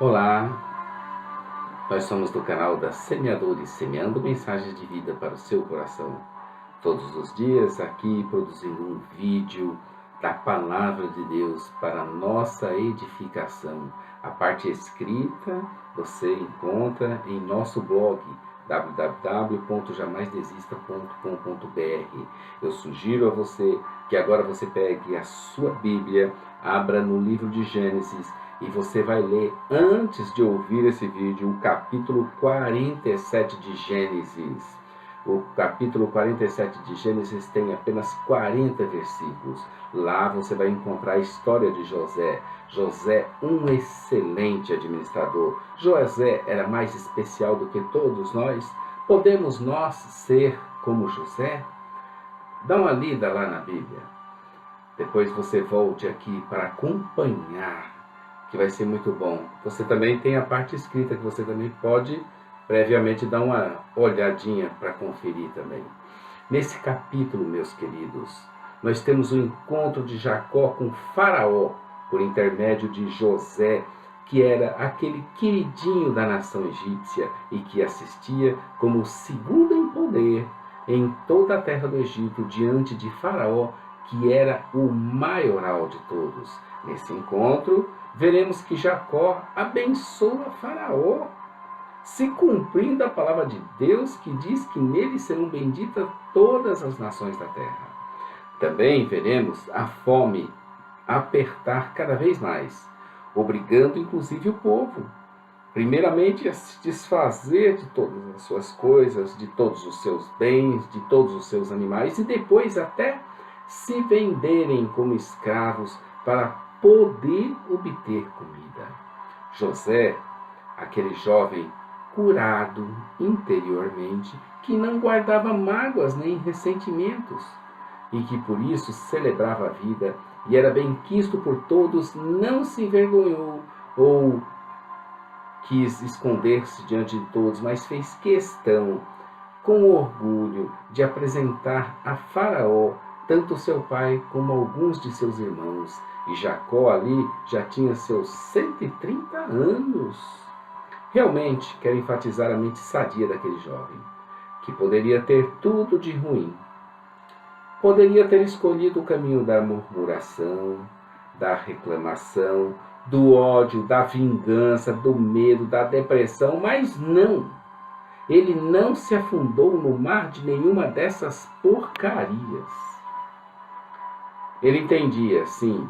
Olá, nós somos do canal da Semeadores, semeando mensagens de vida para o seu coração. Todos os dias aqui produzindo um vídeo da Palavra de Deus para nossa edificação. A parte escrita você encontra em nosso blog www.jamaisdesista.com.br. Eu sugiro a você que agora você pegue a sua Bíblia, abra no livro de Gênesis e você vai ler, antes de ouvir esse vídeo, o capítulo 47 de Gênesis. O capítulo 47 de Gênesis tem apenas 40 versículos. Lá você vai encontrar a história de José. José, um excelente administrador. José era mais especial do que todos nós. Podemos nós ser como José? Dá uma lida lá na Bíblia. Depois você volte aqui para acompanhar, que vai ser muito bom. Você também tem a parte escrita, que você também pode previamente dar uma olhadinha para conferir também. Nesse capítulo, meus queridos, nós temos o encontro de Jacó com Faraó, por intermédio de José, que era aquele queridinho da nação egípcia e que assistia como o segundo em poder em toda a terra do Egito, diante de Faraó, que era o maioral de todos. Nesse encontro, veremos que Jacó abençoa Faraó, se cumprindo a palavra de Deus, que diz que nele serão benditas todas as nações da terra. Também veremos a fome apertar cada vez mais, obrigando inclusive o povo, primeiramente a se desfazer de todas as suas coisas, de todos os seus bens, de todos os seus animais, e depois até se venderem como escravos para poder obter comida. José, aquele jovem curado interiormente, que não guardava mágoas nem ressentimentos, e que por isso celebrava a vida e era bem quisto por todos, não se envergonhou ou quis esconder-se diante de todos, mas fez questão, com orgulho, de apresentar a Faraó tanto seu pai como alguns de seus irmãos. E Jacó ali já tinha seus 130 anos. Realmente quero enfatizar a mente sadia daquele jovem, que poderia ter tudo de ruim. Poderia ter escolhido o caminho da murmuração, da reclamação, do ódio, da vingança, do medo, da depressão, mas não. Ele não se afundou no mar de nenhuma dessas porcarias. Ele entendia, sim,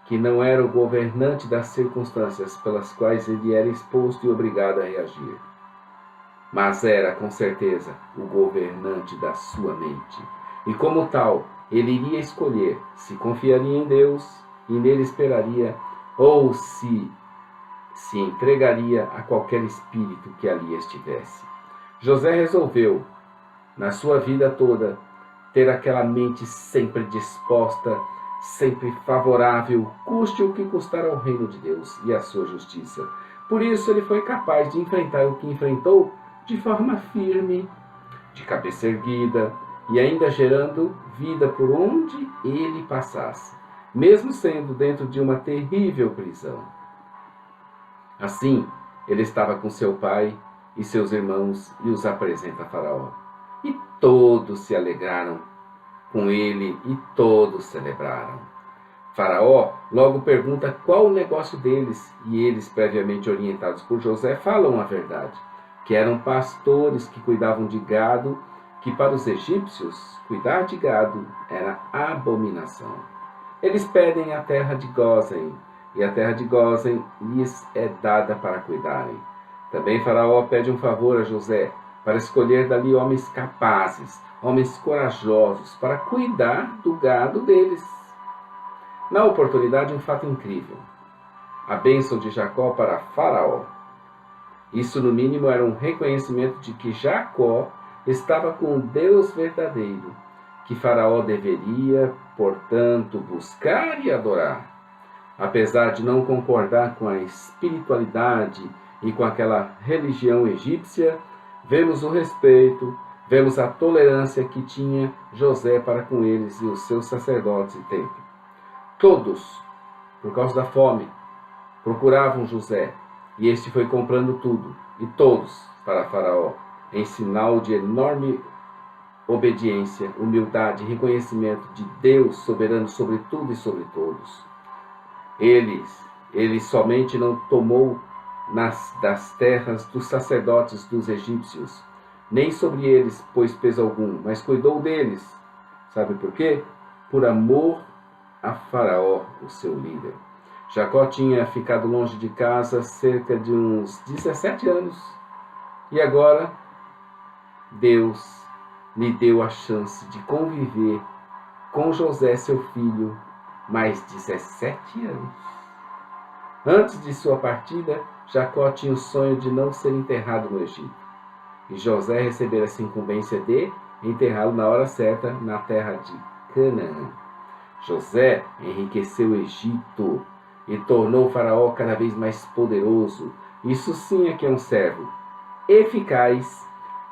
que não era o governante das circunstâncias pelas quais ele era exposto e obrigado a reagir, mas era, com certeza, o governante da sua mente. E como tal, ele iria escolher se confiaria em Deus e nele esperaria, ou se entregaria a qualquer espírito que ali estivesse. José resolveu, na sua vida toda, ter aquela mente sempre disposta, sempre favorável, custe o que custar ao reino de Deus e à sua justiça. Por isso ele foi capaz de enfrentar o que enfrentou de forma firme, de cabeça erguida, e ainda gerando vida por onde ele passasse, mesmo sendo dentro de uma terrível prisão. Assim, ele estava com seu pai e seus irmãos e os apresenta a Faraó. E todos se alegraram com ele e todos celebraram. Faraó logo pergunta qual o negócio deles, e eles, previamente orientados por José, falam a verdade, que eram pastores que cuidavam de gado, que para os egípcios cuidar de gado era abominação. Eles pedem a terra de Gósen, e a terra de Gósen lhes é dada para cuidarem. Também Faraó pede um favor a José, para escolher dali homens capazes, homens corajosos, para cuidar do gado deles. Na oportunidade, um fato incrível: a bênção de Jacó para Faraó. Isso, no mínimo, era um reconhecimento de que Jacó estava com o Deus verdadeiro, que Faraó deveria, portanto, buscar e adorar. Apesar de não concordar com a espiritualidade e com aquela religião egípcia, vemos o respeito, vemos a tolerância que tinha José para com eles e os seus sacerdotes e templo. Todos, por causa da fome, procuravam José, E este foi comprando tudo, e todos, para Faraó, em sinal de enorme obediência, humildade e reconhecimento de Deus soberano sobre tudo e sobre todos. Ele somente não tomou das terras dos sacerdotes dos egípcios, nem sobre eles pôs peso algum, mas cuidou deles. Sabe por quê? Por amor a Faraó, o seu líder. Jacó tinha ficado longe de casa cerca de uns 17 anos. E agora, Deus lhe deu a chance de conviver com José, seu filho, mais 17 anos. Antes de sua partida, Jacó tinha o sonho de não ser enterrado no Egito. E José recebera essa incumbência de enterrá-lo na hora certa na terra de Canaã. José enriqueceu o Egito e tornou o Faraó cada vez mais poderoso. Isso sim é que é um servo eficaz,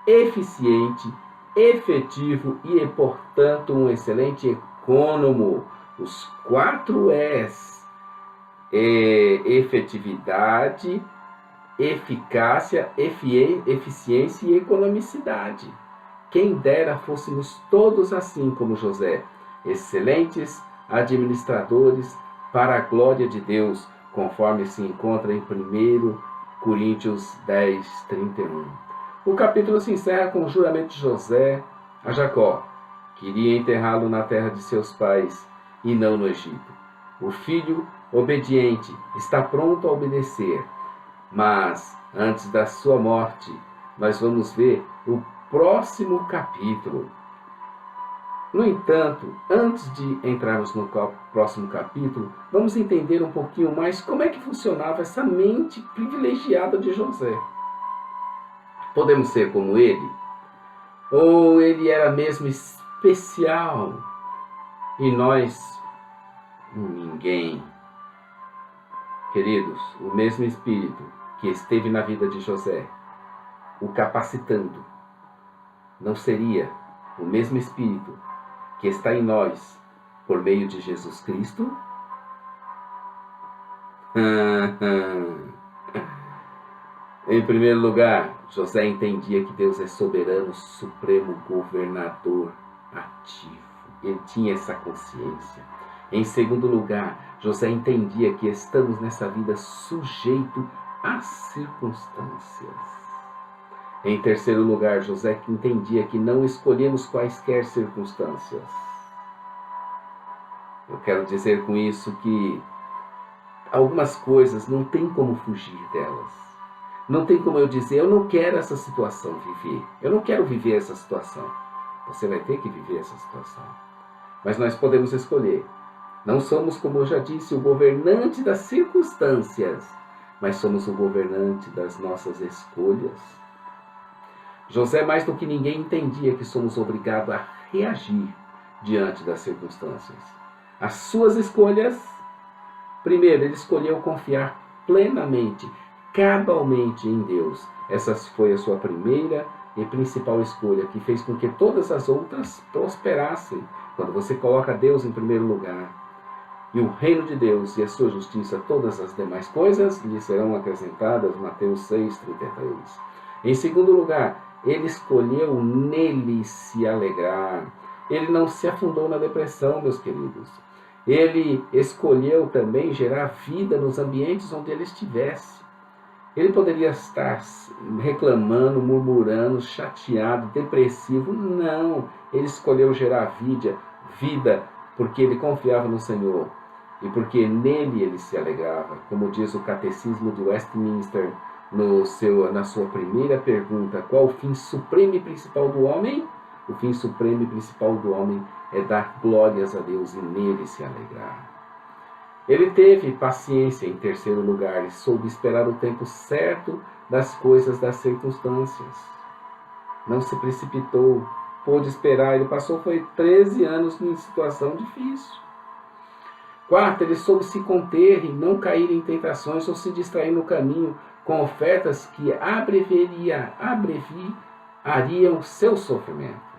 eficiente, efetivo e, portanto, um excelente econômico. Os 4 E's: efetividade, eficácia, eficiência e economicidade. Quem dera fôssemos todos assim como José, excelentes administradores para a glória de Deus, conforme se encontra em 1 Coríntios 10, 31. O capítulo se encerra com o juramento de José a Jacó, que iria enterrá-lo na terra de seus pais e não no Egito. O filho obediente está pronto a obedecer, mas antes da sua morte, nós vamos ver o próximo capítulo. No entanto, antes de entrarmos no próximo capítulo, vamos entender um pouquinho mais como é que funcionava essa mente privilegiada de José. Podemos ser como ele? Ou ele era mesmo especial e nós, ninguém? Queridos, o mesmo Espírito que esteve na vida de José, o capacitando, não seria o mesmo Espírito que está em nós por meio de Jesus Cristo? Em primeiro lugar, José entendia que Deus é soberano, supremo, governador, ativo. Ele tinha essa consciência. Em segundo lugar, José entendia que estamos nessa vida sujeito às circunstâncias. Em terceiro lugar, José entendia que não escolhemos quaisquer circunstâncias. Eu quero dizer com isso que algumas coisas não tem como fugir delas. Não tem como eu dizer, eu não quero essa situação viver. Eu não quero viver essa situação. Você vai ter que viver essa situação. Mas nós podemos escolher. Não somos, como eu já disse, o governante das circunstâncias, mas somos o governante das nossas escolhas. José, mais do que ninguém, entendia que somos obrigados a reagir diante das circunstâncias. As suas escolhas, primeiro, ele escolheu confiar plenamente, cabalmente em Deus. Essa foi a sua primeira e principal escolha, que fez com que todas as outras prosperassem. Quando você coloca Deus em primeiro lugar, e o reino de Deus e a sua justiça, todas as demais coisas lhe serão acrescentadas. Mateus 6,33. Em segundo lugar, ele escolheu nele se alegrar. Ele não se afundou na depressão, meus queridos. Ele escolheu também gerar vida nos ambientes onde ele estivesse. Ele poderia estar reclamando, murmurando, chateado, depressivo. Não, ele escolheu gerar vida porque ele confiava no Senhor e porque nele ele se alegrava. Como diz o Catecismo de Westminster, na sua primeira pergunta: qual o fim supremo e principal do homem? O fim supremo e principal do homem é dar glórias a Deus e nele se alegrar. Ele teve paciência, em terceiro lugar, e soube esperar o tempo certo das coisas, das circunstâncias. Não se precipitou, pôde esperar. Ele passou 13 anos em situação difícil. Quarto, ele soube se conter e não cair em tentações ou se distrair no caminho com ofertas que abreviariam o seu sofrimento.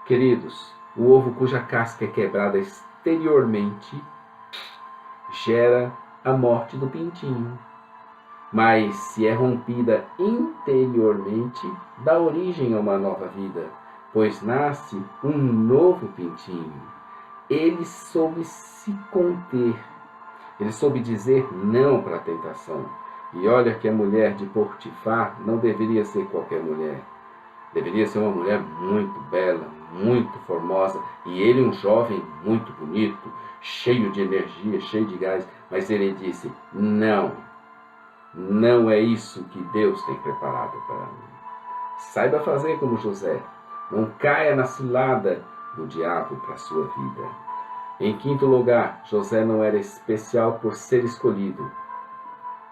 Queridos, o ovo cuja casca é quebrada exteriormente gera a morte do pintinho. mas se é rompida interiormente, dá origem a uma nova vida, pois nasce um novo pintinho. Ele soube se conter, ele soube dizer não para a tentação. E olha que a mulher de Potifar não deveria ser qualquer mulher. Deveria ser uma mulher muito bela, muito formosa, e ele um jovem muito bonito, cheio de energia, cheio de gás. Mas ele disse, não, não é isso que Deus tem preparado para mim. Saiba fazer como José, não caia na cilada do diabo para a sua vida. Em quinto lugar, José não era especial por ser escolhido,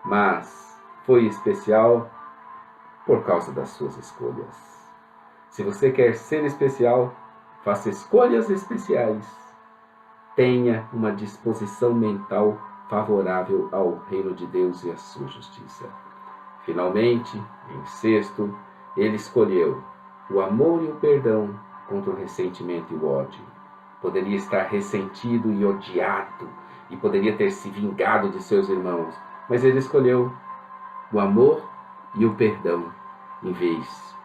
mas foi especial por causa das suas escolhas. Se você quer ser especial, faça escolhas especiais. Tenha uma disposição mental favorável ao reino de Deus e à sua justiça. Finalmente, em sexto, ele escolheu o amor e o perdão contra o ressentimento e o ódio. Poderia estar ressentido e odiado, e poderia ter se vingado de seus irmãos, mas ele escolheu o amor e o perdão em vez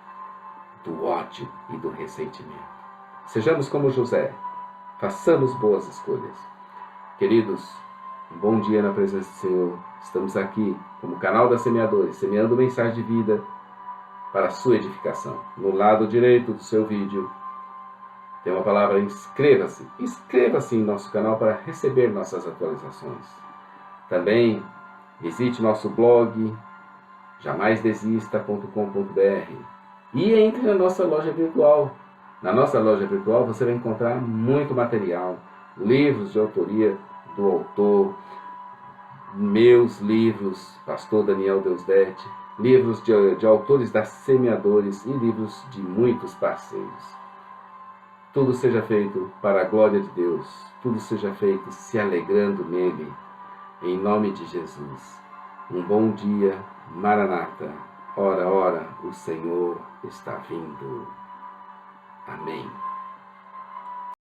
do ódio e do ressentimento. Sejamos como José, façamos boas escolhas. Queridos, um bom dia na presença do Senhor. Estamos aqui como canal da Semeadores, semeando mensagem de vida para a sua edificação. No lado direito do seu vídeo tem uma palavra inscreva-se. Inscreva-se em nosso canal para receber nossas atualizações. Também visite nosso blog jamaisdesista.com.br e entre na nossa loja virtual. Na nossa loja virtual você vai encontrar muito material, livros de autoria do autor, meus livros, pastor Daniel Deusdete, livros de autores da Semeadores e livros de muitos parceiros. Tudo seja feito para a glória de Deus, tudo seja feito se alegrando nele, em nome de Jesus. Um bom dia, Maranata. Ora, ora, o Senhor está vindo. Amém.